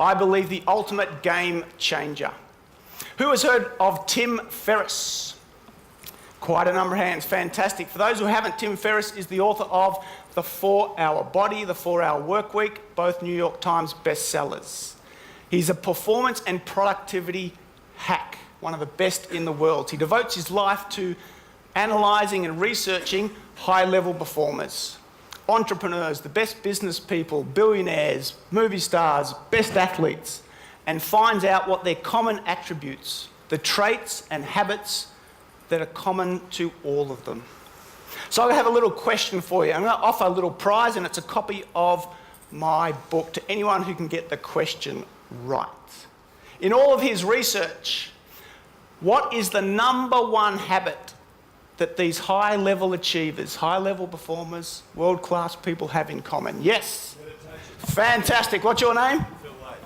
I believe the ultimate game changer. Who has heard of Tim Ferriss? Quite a number of hands, fantastic. For those who haven't, Tim Ferriss is the author of The 4-Hour Body, The 4-Hour Workweek, both New York Times bestsellers. He's a performance and productivity hack, one of the best in the world. He devotes his life to analysing and researching high-level performers, entrepreneurs, the best business people, billionaires, movie stars, best athletes, and finds out what their common attributes, the traits and habits that are common to all of them. So I have a little question for you. I'm going to offer a little prize, and it's a copy of my book to anyone who can get the question right. In all of his research, what is the number one habit that these high-level achievers, high-level performers, world-class people have in common? Yes? Meditation. Fantastic. What's your name?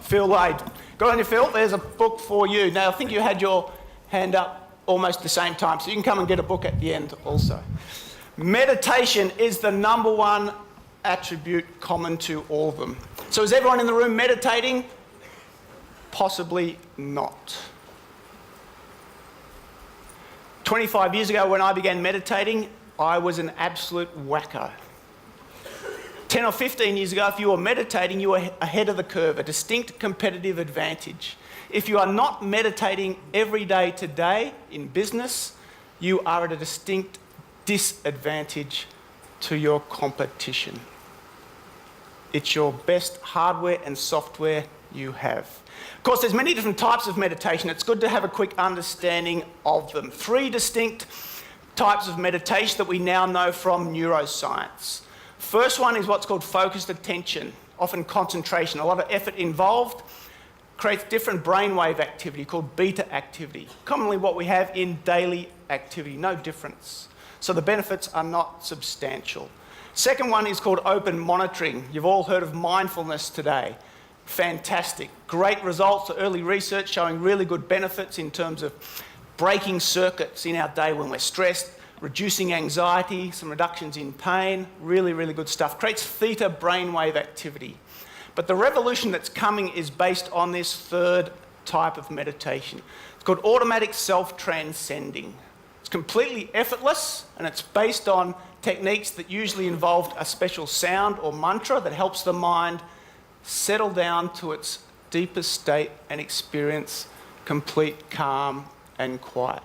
Phil Lade. Phil Lade. Good on you, Phil. There's a book for you. Now, I think you had your hand up almost the same time, so you can come and get a book at the end also. Meditation is the number one attribute common to all of them. So is everyone in the room meditating? Possibly not. 25 years ago when I began meditating, I was an absolute wacko. 10 or 15 years ago, if you were meditating, you were ahead of the curve, a distinct competitive advantage. If you are not meditating every day today in business, you are at a distinct disadvantage to your competition. It's your best hardware and software you have. Of course, there's many different types of meditation. It's good to have a quick understanding of them. 3 distinct types of meditation that we now know from neuroscience. First one is what's called focused attention, often concentration, a lot of effort involved, creates different brainwave activity called beta activity, commonly what we have in daily activity, no difference. So the benefits are not substantial. Second one is called open monitoring. You've all heard of mindfulness today. Fantastic. Great results, early research showing really good benefits in terms of breaking circuits in our day when we're stressed, reducing anxiety, some reductions in pain, really, really good stuff. Creates theta brainwave activity. But the revolution that's coming is based on this third type of meditation. It's called automatic self-transcending. It's completely effortless, and it's based on techniques that usually involve a special sound or mantra that helps the mind settle down to its deepest state and experience complete calm and quiet.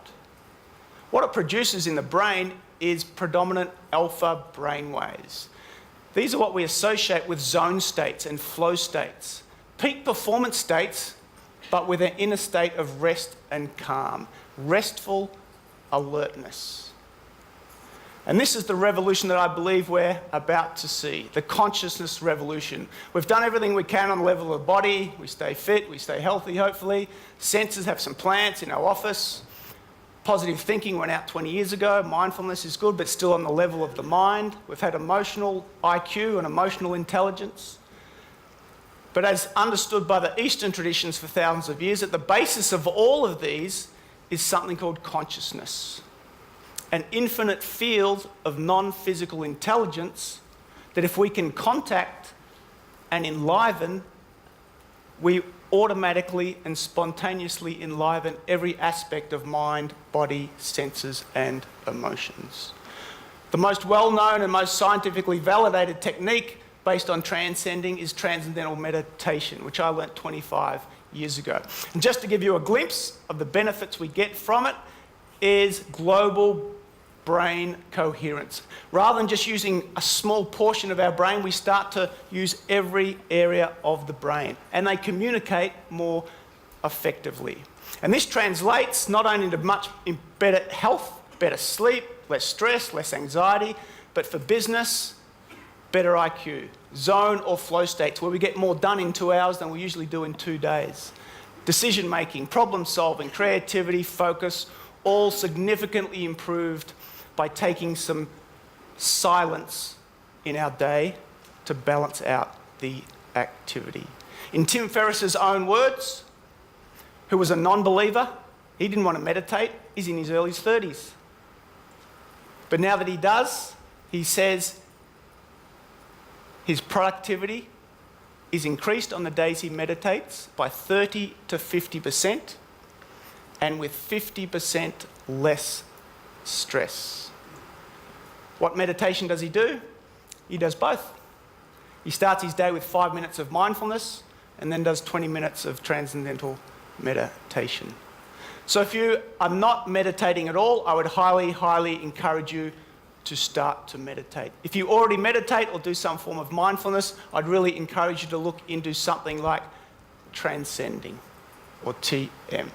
What it produces in the brain is predominant alpha brainwaves. These are what we associate with zone states and flow states. Peak performance states, but with an inner state of rest and calm. Restful alertness. And this is the revolution that I believe we're about to see, the consciousness revolution. We've done everything we can on the level of the body. We stay fit, we stay healthy, hopefully. Sensors have some plants in our office. Positive thinking went out 20 years ago. Mindfulness is good, but still on the level of the mind. We've had emotional IQ and emotional intelligence. But as understood by the Eastern traditions for thousands of years, at the basis of all of these is something called consciousness. An infinite field of non-physical intelligence that if we can contact and enliven, we automatically and spontaneously enliven every aspect of mind, body, senses, and emotions. The most well-known and most scientifically validated technique based on transcending is Transcendental Meditation, which I learnt 25 years ago. And just to give you a glimpse of the benefits we get from it is global brain coherence. Rather than just using a small portion of our brain, we start to use every area of the brain, and they communicate more effectively. And this translates not only into much better health, better sleep, less stress, less anxiety, but for business, better IQ, zone or flow states where we get more done in 2 hours than we usually do in 2 days. Decision making, problem solving, creativity, focus, all significantly improved by taking some silence in our day to balance out the activity. In Tim Ferriss's own words, who was a non-believer, he didn't want to meditate, he's in his early 30s. But now that he does, he says his productivity is increased on the days he meditates by 30 to 50%, and with 50% less stress. What meditation does he do? He does both. He starts his day with 5 minutes of mindfulness and then does 20 minutes of transcendental meditation. So if you are not meditating at all, I would highly, highly encourage you to start to meditate. If you already meditate or do some form of mindfulness, I'd really encourage you to look into something like Transcending or TM.